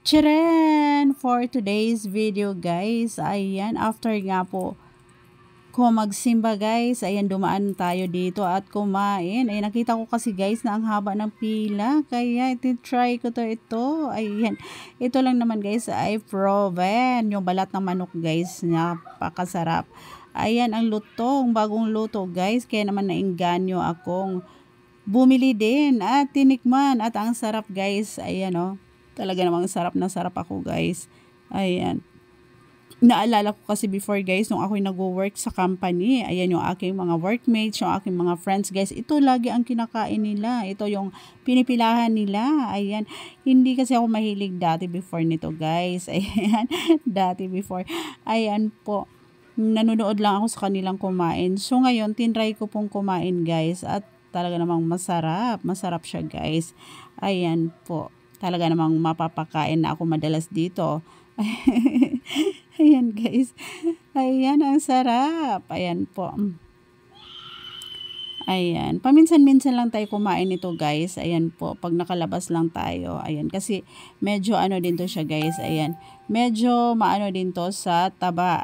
Tcharan! For today's video guys, ayan, after nga po ko magsimba guys, ayan, dumaan tayo dito at kumain. Ayan, nakita ko kasi guys na ang haba ng pila, kaya try ko ito. Ayan, ito lang naman guys ay proven, yung balat ng manok guys, napakasarap. Ayan, ang lutong, bagong luto guys, kaya naman nainganyo akong bumili din at tinikman at ang sarap guys. Ayan talaga namang sarap na sarap ako guys. Ayan. Naalala ko kasi before guys, nung ako'y nag-work sa company, ayan yung aking mga workmates, yung aking mga friends guys, ito lagi ang kinakain nila. Ito yung pinipilahan nila. Ayan. Hindi kasi ako mahilig dati before nito guys. Ayan. Dati before. Ayan po. Nanonood lang ako sa kanilang kumain. So ngayon, tinry ko pong kumain guys at talaga namang masarap. Masarap siya guys. Ayan po. Talaga namang mapapakain na ako madalas dito. Ayan guys. Ayan, ang sarap. Ayan po. Ayan. Paminsan-minsan lang tayo kumain ito guys. Ayan po. Pag nakalabas lang tayo. Ayan. Kasi medyo ano din to siya guys. Ayan. Medyo maano din to sa taba.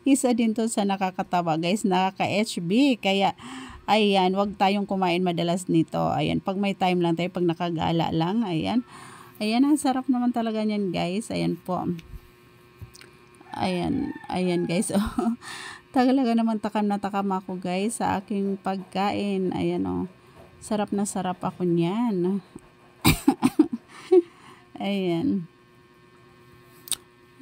Isa din to sa nakakataba guys. Nakaka-HB. Kaya ayan, wag tayong kumain madalas nito. Ayan, pag may time lang tayo, pag nakagala lang. Ayan. Ayan, ang sarap naman talaga niyan, guys. Ayan po. Ayan. Ayan, guys. Talaga naman takam na takam ako, guys, sa aking pagkain. Ayan, sarap na sarap ako niyan. Ayan.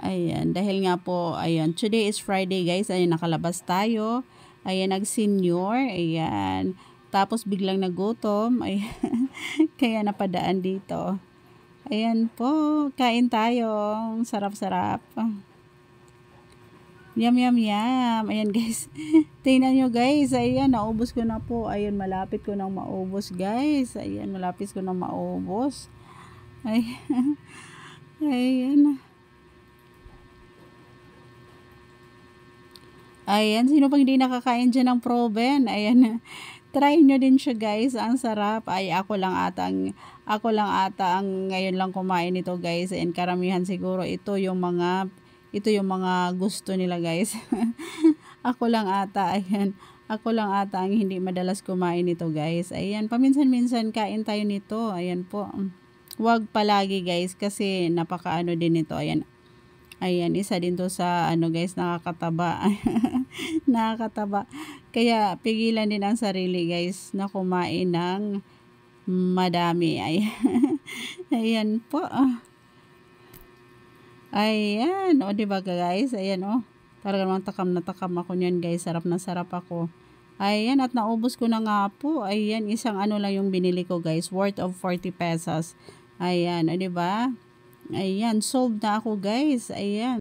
Ayan. Dahil nga po, ayan. Today is Friday, guys. Ayan, nakalabas tayo. Ayan, nag-senior. Ayan. Tapos biglang nagutom. Ayan. Kaya napadaan dito. Ayan po. Kain tayo. Sarap-sarap. Yum, yum, yum. Ayan guys. Tingnan nyo guys. Ayan, naubos ko na po. Ayan, malapit ko nang maubos guys. Ayan, malapit ko nang maubos. Ayan. Ayan. Ayan, sino pang hindi nakakain dyan ng proven? Ayan, try nyo din siya guys, ang sarap. Ay, ako lang ata ang ngayon lang kumain nito guys. And karamihan siguro ito yung mga gusto nila guys. Ako lang ata, ayan. Ako lang ata ang hindi madalas kumain nito guys. Ayan, paminsan-minsan kain tayo nito. Ayan po. Huwag palagi guys kasi napakaano din nito. Ayan. Ayan, isa din to sa guys, nakakataba. Nakakataba. Kaya pigilan din ang sarili guys na kumain ng madami. Ayan. Ayan po. Ayan, diba guys? Ayan Talaga naman takam na takam ako niyan guys. Sarap na sarap ako. Ayan, at naubos ko na nga po. Ayan, isang lang yung binili ko guys, worth of 40 pesos. Ayan, diba? Ayan, sold na ako guys. Ayan.